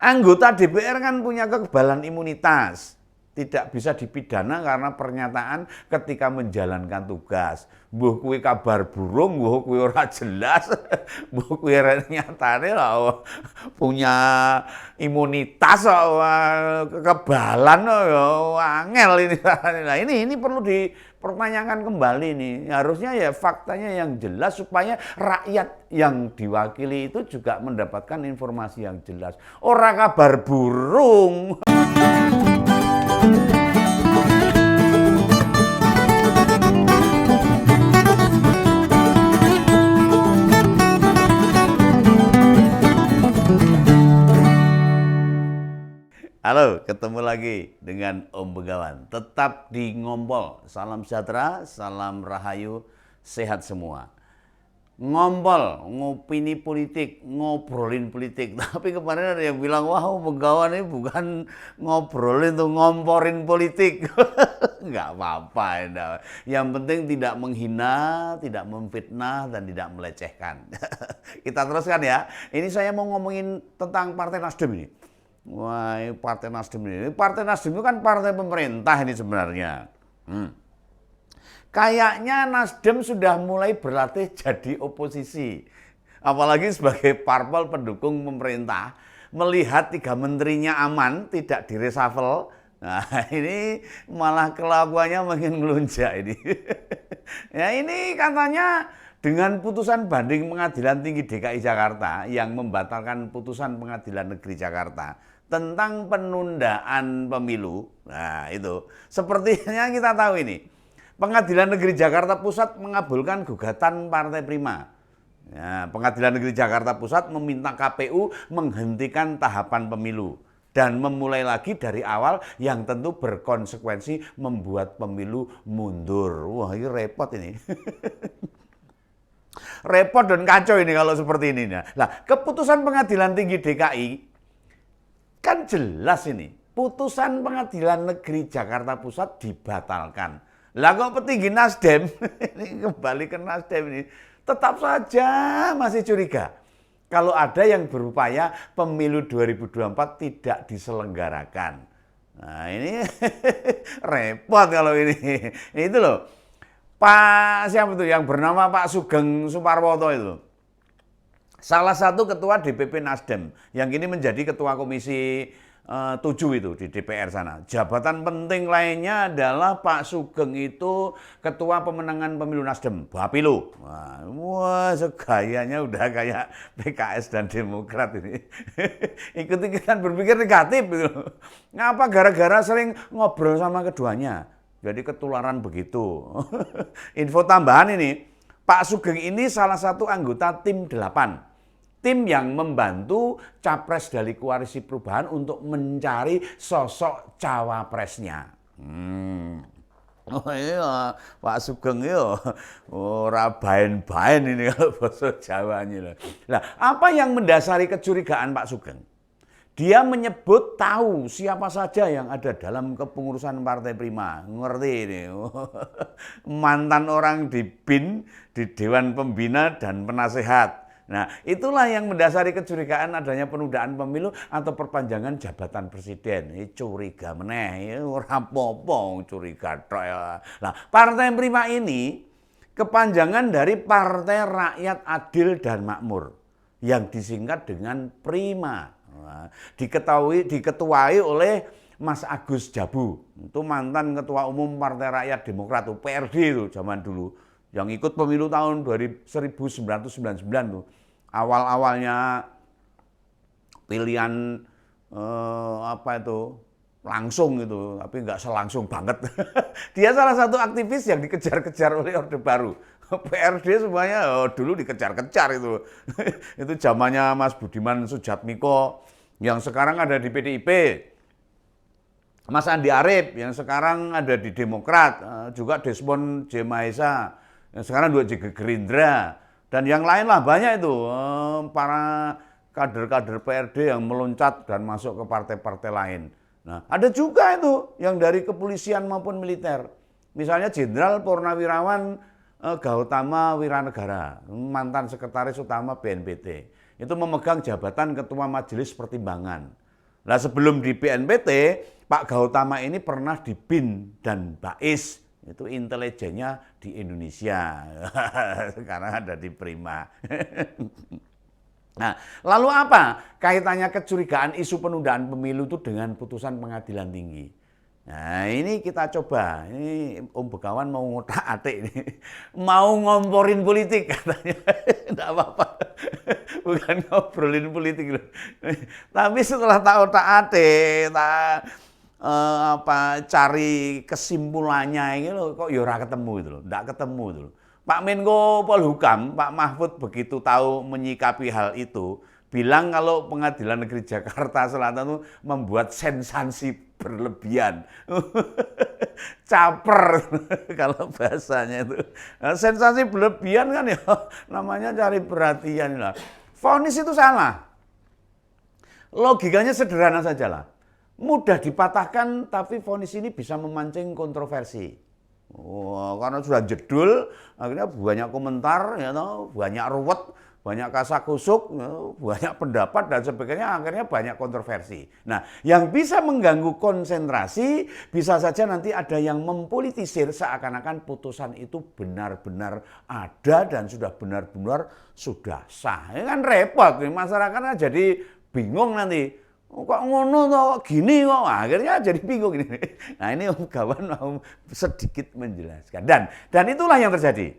Anggota DPR kan punya kekebalan imunitas. Tidak bisa dipidana karena pernyataan ketika menjalankan tugas. Mbuh kuwi kabar burung, mbuh kuwi ora jelas, mbuh kuwi nyatane lah punya imunitas kekebalan ya angel ini. Nah, ini perlu dipertanyakan kembali nih. Harusnya ya faktanya yang jelas supaya rakyat yang diwakili itu juga mendapatkan informasi yang jelas. Ora kabar burung. Halo, ketemu lagi dengan Om Begawan. Tetap di Ngompol. Salam sejahtera, salam rahayu, sehat semua. Ngompol, ngopini politik, ngobrolin politik. Tapi kemarin ada yang bilang, wah Om Begawan ini bukan ngobrolin tuh, ngomporin politik. Nggak apa-apa. Yang penting tidak menghina, tidak memfitnah, dan tidak melecehkan. Kita teruskan ya. Ini saya mau ngomongin tentang Partai Nasdem ini. Wah, ini Partai Nasdem ini. Partai Nasdem itu kan partai pemerintah ini sebenarnya. Kayaknya Nasdem sudah mulai berlatih jadi oposisi. Apalagi sebagai parpol pendukung pemerintah. Melihat 3 menterinya aman, tidak direshuffle. Nah, ini malah kelakuannya makin melunjak ini. Ya ini katanya dengan putusan banding Pengadilan Tinggi DKI Jakarta yang membatalkan putusan Pengadilan Negeri Jakarta tentang penundaan pemilu. Nah itu, sepertinya kita tahu ini, Pengadilan Negeri Jakarta Pusat mengabulkan gugatan Partai Prima. Ya, Pengadilan Negeri Jakarta Pusat meminta KPU menghentikan tahapan pemilu dan memulai lagi dari awal yang tentu berkonsekuensi membuat pemilu mundur. Wah, ini repot ini. Repot dan kacau ini kalau seperti ini. Nah, keputusan Pengadilan Tinggi DKI kan jelas ini. Putusan Pengadilan Negeri Jakarta Pusat dibatalkan. Lah kok petinggi Nasdem, ini kembali ke Nasdem ini, tetap saja masih curiga. Kalau ada yang berupaya pemilu 2024 tidak diselenggarakan. Nah ini repot kalau ini. Itu loh. Pak siapa itu yang bernama Pak Sugeng Suparwoto itu. Salah satu ketua DPP Nasdem yang kini menjadi ketua komisi 7 itu di DPR sana. Jabatan penting lainnya adalah Pak Sugeng itu ketua pemenangan pemilu Nasdem, Bapilu. Wah, segayanya udah kayak PKS dan Demokrat ini. Ikut-ikutan berpikir negatif gitu. Ngapa gara-gara sering ngobrol sama keduanya? Jadi ketularan begitu. Info tambahan ini, Pak Sugeng ini salah satu anggota tim 8. Tim yang membantu capres dari Koalisi Perubahan untuk mencari sosok cawapresnya. Oh iya, Pak Sugeng ya ora baen-baen ini kalau bahasa Jawanya. Nah, apa yang mendasari kecurigaan Pak Sugeng? Dia menyebut tahu siapa saja yang ada dalam kepengurusan Partai Prima. Ngerti ini. Mantan orang di BIN, di Dewan Pembina dan Penasehat. Nah, itulah yang mendasari kecurigaan adanya penundaan pemilu atau perpanjangan jabatan presiden. Ini curiga meneh, ora apa-apa curiga tok ya. Nah, Partai Prima ini kepanjangan dari Partai Rakyat Adil dan Makmur yang disingkat dengan Prima. Nah, diketuai oleh Mas Agus Jabu. Itu mantan Ketua Umum Partai Rakyat Demokrat, PRD itu zaman dulu. Yang ikut pemilu tahun 1999 tuh. Awal-awalnya pilihan langsung itu, tapi nggak selangsung banget. Dia salah satu aktivis yang dikejar-kejar oleh Orde Baru. PRD semuanya dulu dikejar-kejar itu. Itu zamannya Mas Budiman Sujatmiko yang sekarang ada di PDIP. Mas Andi Arief yang sekarang ada di Demokrat, juga Desmond J. Mahesa yang sekarang juga di Gerindra, dan yang lain lah banyak itu para kader-kader PRD yang meloncat dan masuk ke partai-partai lain. Nah, ada juga itu yang dari kepolisian maupun militer. Misalnya Jenderal Purnawirawan Gautama Wiranegara, mantan sekretaris utama BNPT. Itu memegang jabatan Ketua Majelis Pertimbangan. Nah sebelum di BNPT, Pak Gautama ini pernah di BIN dan BAIS, itu intelijennya di Indonesia, sekarang ada di Prima. Nah, lalu apa kaitannya kecurigaan isu penundaan pemilu itu dengan putusan pengadilan tinggi? Nah ini kita coba, ini Om Begawan mau ngotak-atik ini, mau ngomporin politik katanya, enggak apa-apa, bukan ngobrolin politik loh. Tapi setelah tak otak-atik, cari kesimpulannya ini loh, kok ya ora ketemu itu loh, enggak ketemu itu loh. Pak Menko Polhukam, Pak Mahfud begitu tahu menyikapi hal itu, bilang kalau Pengadilan Negeri Jakarta Selatan itu membuat sensasi berlebihan. Caper kalau bahasanya itu. Nah, sensasi berlebihan kan ya namanya cari perhatian lah. Vonis itu salah. Logikanya sederhana saja lah. Mudah dipatahkan tapi vonis ini bisa memancing kontroversi. Karena sudah jedul, akhirnya banyak komentar, ya, banyak ruwet, banyak kasak-kusuk, banyak pendapat dan sebagainya, akhirnya banyak kontroversi. Nah, yang bisa mengganggu konsentrasi, bisa saja nanti ada yang mempolitisir seakan-akan putusan itu benar-benar ada dan sudah benar-benar sudah sah. Ini kan repot, masyarakatnya jadi bingung nanti. Kok ngono kok gini kok, akhirnya jadi bingung ini. Nah ini Om Gawan mau sedikit menjelaskan. Dan itulah yang terjadi.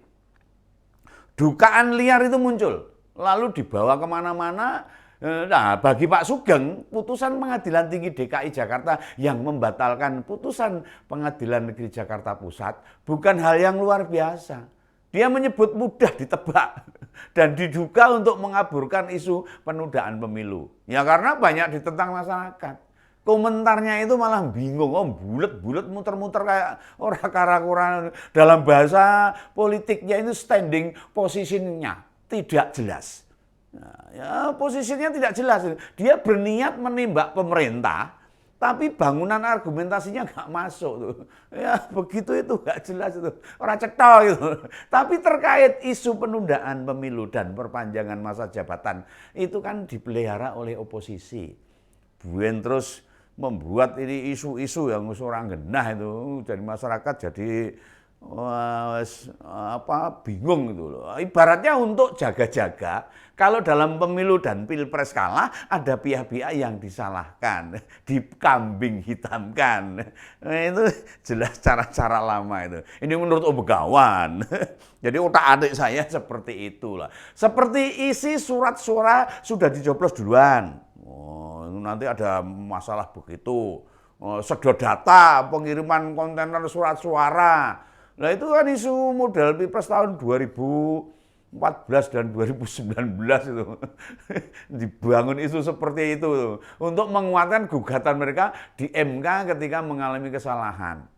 Dugaan liar itu muncul, lalu dibawa kemana-mana. Nah bagi Pak Sugeng, putusan Pengadilan Tinggi DKI Jakarta yang membatalkan putusan Pengadilan Negeri Jakarta Pusat bukan hal yang luar biasa. Dia menyebut mudah ditebak dan diduga untuk mengaburkan isu penundaan pemilu. Ya karena banyak ditentang masyarakat. Komentarnya itu malah bingung, bulet-bulet muter-muter kayak orang kara-kara. Dalam bahasa politiknya itu standing posisinya tidak jelas. Nah, ya posisinya tidak jelas. Dia berniat menembak pemerintah, tapi bangunan argumentasinya nggak masuk tuh. Ya begitu itu nggak jelas itu. Orang cetok gitu. Tapi terkait isu penundaan pemilu dan perpanjangan masa jabatan itu kan dipelihara oleh oposisi. Buen terus membuat ini isu-isu yang orang genah itu. Jadi masyarakat jadi bingung gitu loh. Ibaratnya untuk jaga-jaga kalau dalam pemilu dan pilpres kalah ada pihak-pihak yang disalahkan, dikambing hitamkan. Nah, itu jelas cara-cara lama itu. Ini menurut Om Begawan. Jadi otak-atik saya seperti itulah. Seperti isi surat suara sudah dicoblos duluan. Oh, nanti ada masalah begitu. Sedot data pengiriman kontainer surat suara. Nah itu kan isu model Pilpres tahun 2014 dan 2019 itu. Dibangun isu seperti itu untuk menguatkan gugatan mereka di MK ketika mengalami kesalahan.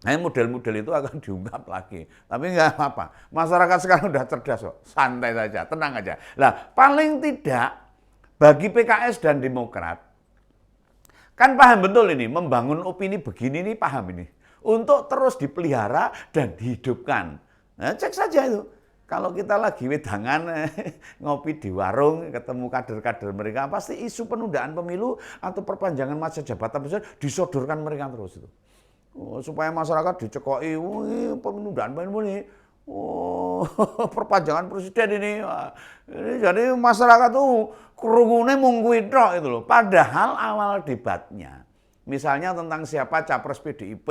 Nah model-model itu akan diungkap lagi. Tapi nggak apa-apa. Masyarakat sekarang udah cerdas kok. Santai saja, tenang aja. Nah paling tidak bagi PKS dan Demokrat kan paham betul ini, membangun opini begini ini paham ini. Untuk terus dipelihara dan dihidupkan. Nah, cek saja itu. Kalau kita lagi wedangan ngopi di warung, ketemu kader-kader mereka, pasti isu penundaan pemilu atau perpanjangan masa jabatan presiden disodorkan mereka terus itu. Supaya masyarakat dicekoki, penundaan pemilu ini, perpanjangan presiden ini. Jadi masyarakat tuh kerungunya mungkuin itu loh. Padahal awal debatnya misalnya tentang siapa capres PDIP,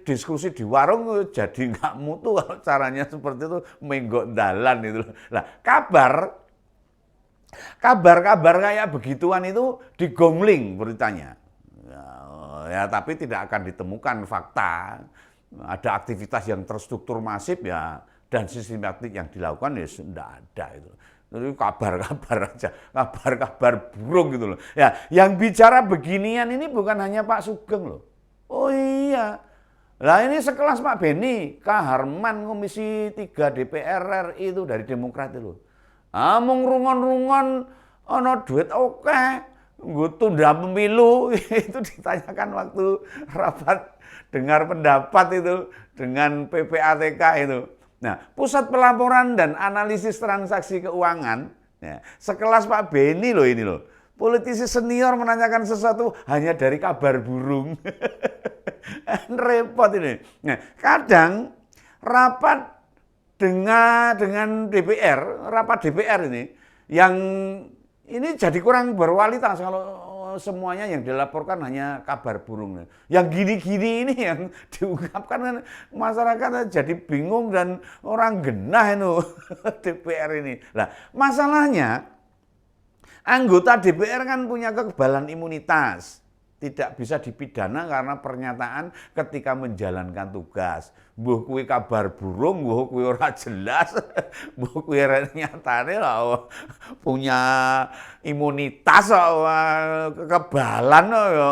diskusi di warung jadi nggak mutu kalau caranya seperti itu menggok dalan itu. Nah, kabar kayak begituan itu digongling beritanya. Ya, tapi tidak akan ditemukan fakta. Ada aktivitas yang terstruktur masif ya dan sistematik yang dilakukan ya tidak ada itu. Itu kabar-kabar aja, kabar-kabar burung gitu loh. Ya, yang bicara beginian ini bukan hanya Pak Sugeng loh. Oh iya. Lah ini sekelas Pak Beni Kaharman Komisi 3 DPR RI itu dari Demokrat itu. Mung rungon-rungon ono duit oke, nggo tunda pemilu itu ditanyakan waktu rapat dengar pendapat itu dengan PPATK itu. Nah, Pusat Pelaporan dan Analisis Transaksi Keuangan, ya, sekelas Pak Beni loh ini loh, politisi senior menanyakan sesuatu hanya dari kabar burung. Repot ini. Nah, kadang rapat dengan DPR, rapat DPR yang ini jadi kurang berkualitas kalau semuanya yang dilaporkan hanya kabar burung. Yang gini-gini ini yang diungkapkan kan masyarakat jadi bingung dan orang genah itu DPR ini. Nah, masalahnya anggota DPR kan punya kekebalan imunitas. Tidak bisa dipidana karena pernyataan ketika menjalankan tugas. Mbuh kuwi kabar burung, mbuh kuwi ora jelas, mbuh kuwi nyatane lah punya imunitas kekebalan ya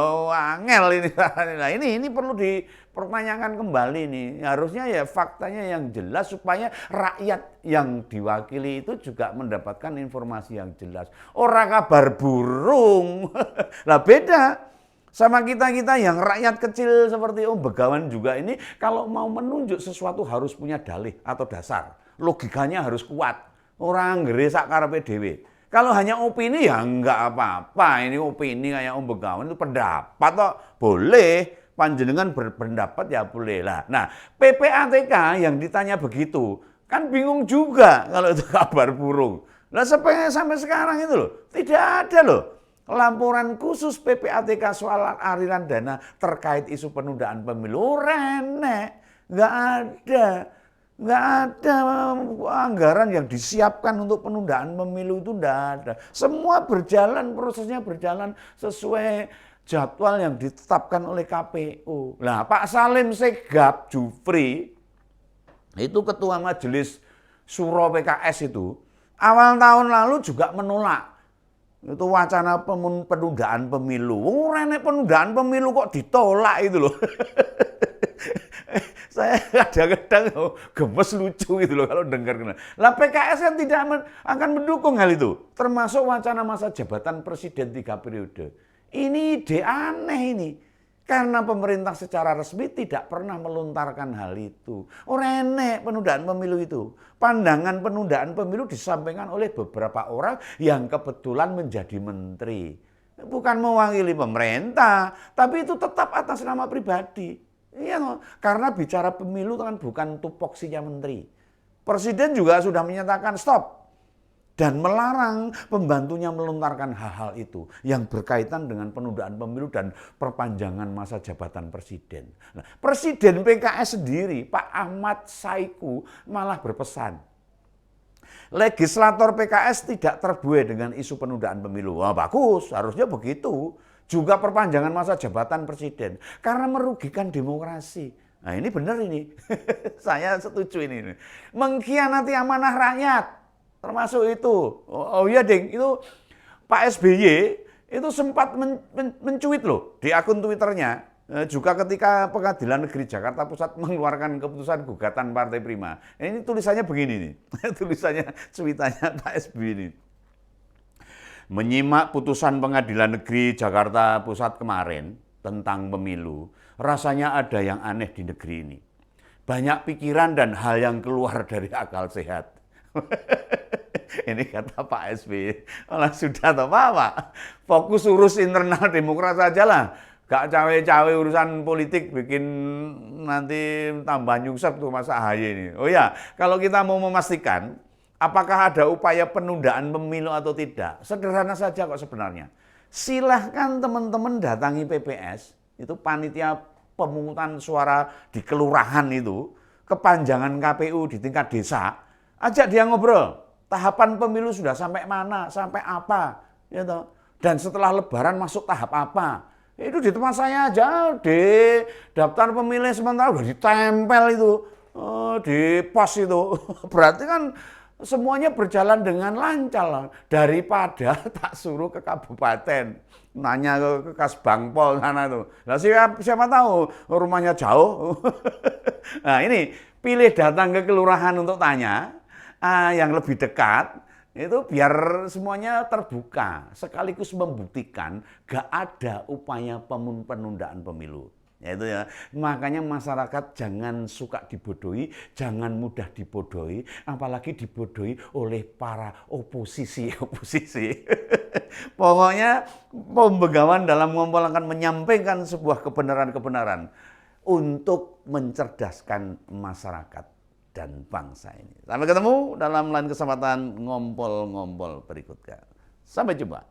angel ini. Nah, ini perlu dipertanyakan kembali nih. Harusnya ya faktanya yang jelas supaya rakyat yang diwakili itu juga mendapatkan informasi yang jelas. Ora kabar burung. Lah beda sama kita-kita yang rakyat kecil seperti Om Begawan juga ini, kalau mau menunjuk sesuatu harus punya dalih atau dasar. Logikanya harus kuat. Orang geresak karepe dhewe. Kalau hanya opini ya enggak apa-apa. Ini opini kayak Om Begawan itu pendapat kok. Boleh. Panjenengan berpendapat ya boleh lah. Nah, PPATK yang ditanya begitu, kan bingung juga kalau itu kabar burung. Nah, sampai sekarang itu loh, tidak ada loh laporan khusus PPATK soal aliran dana terkait isu penundaan pemilu. Renek, nggak ada anggaran yang disiapkan untuk penundaan pemilu itu nggak ada. Semua berjalan, prosesnya berjalan sesuai jadwal yang ditetapkan oleh KPU. Nah, Pak Salim Segaf Jufri itu ketua majelis Suro PKS itu awal tahun lalu juga menolak itu wacana penundaan pemilu. Renek penundaan pemilu kok ditolak itu loh. Saya kadang-kadang gemes lucu gitu loh kalau dengar. Lah PKS kan tidak akan mendukung hal itu. Termasuk wacana masa jabatan presiden 3 periode. Ini ide aneh ini. Karena pemerintah secara resmi tidak pernah melontarkan hal itu. Renek penundaan pemilu itu. Pandangan penundaan pemilu disampaikan oleh beberapa orang yang kebetulan menjadi menteri. Bukan mewakili pemerintah, tapi itu tetap atas nama pribadi. Iya, karena bicara pemilu kan bukan tupoksinya menteri. Presiden juga sudah menyatakan stop. Dan melarang pembantunya melontarkan hal-hal itu yang berkaitan dengan penundaan pemilu dan perpanjangan masa jabatan presiden. Nah, Presiden PKS sendiri, Pak Ahmad Saiku, malah berpesan, legislator PKS tidak terbuai dengan isu penundaan pemilu. Wah, bagus, harusnya begitu. Juga perpanjangan masa jabatan presiden, karena merugikan demokrasi. Nah, ini benar ini, saya setuju ini. Mengkhianati amanah rakyat. Termasuk itu. Oh iya Ding, itu Pak SBY itu sempat mencuit loh di akun Twitternya. Juga ketika Pengadilan Negeri Jakarta Pusat mengeluarkan keputusan gugatan Partai Prima. Ini tulisannya begini nih. Tulisannya, cuitannya Pak SBY ini. Menyimak putusan Pengadilan Negeri Jakarta Pusat kemarin tentang pemilu, rasanya ada yang aneh di negeri ini. Banyak pikiran dan hal yang keluar dari akal sehat. Ini kata Pak SBY. Malah sudah atau Pak? Fokus urus internal Demokrat saja lah. Gak cawe-cawe urusan politik bikin nanti tambah nyungsep tuh Mas AHY ini. Oh ya, kalau kita mau memastikan apakah ada upaya penundaan pemilu atau tidak, sederhana saja kok sebenarnya. Silahkan teman-teman datangi PPS, itu panitia pemungutan suara di kelurahan itu, kepanjangan KPU di tingkat desa, ajak dia ngobrol. Tahapan pemilu sudah sampai mana, sampai apa, gitu. Dan setelah Lebaran masuk tahap apa? Itu di tempat saya aja, di daftar pemilih sementara udah ditempel itu, di pos itu. Berarti kan semuanya berjalan dengan lancar daripada tak suruh ke kabupaten, nanya ke Kasbangpol sana tuh. Nah, siapa tahu rumahnya jauh. Nah ini pilih datang ke kelurahan untuk tanya. Yang lebih dekat itu biar semuanya terbuka sekaligus membuktikan gak ada upaya penundaan pemilu. Ya itu ya. Makanya masyarakat jangan suka dibodohi, jangan mudah dibodohi, apalagi dibodohi oleh para oposisi-oposisi. Pokoknya pembegawan dalam ngompol akan menyampaikan sebuah kebenaran-kebenaran untuk mencerdaskan masyarakat dan bangsa ini. Sampai ketemu dalam lain kesempatan ngompol-ngompol berikutnya. Sampai jumpa.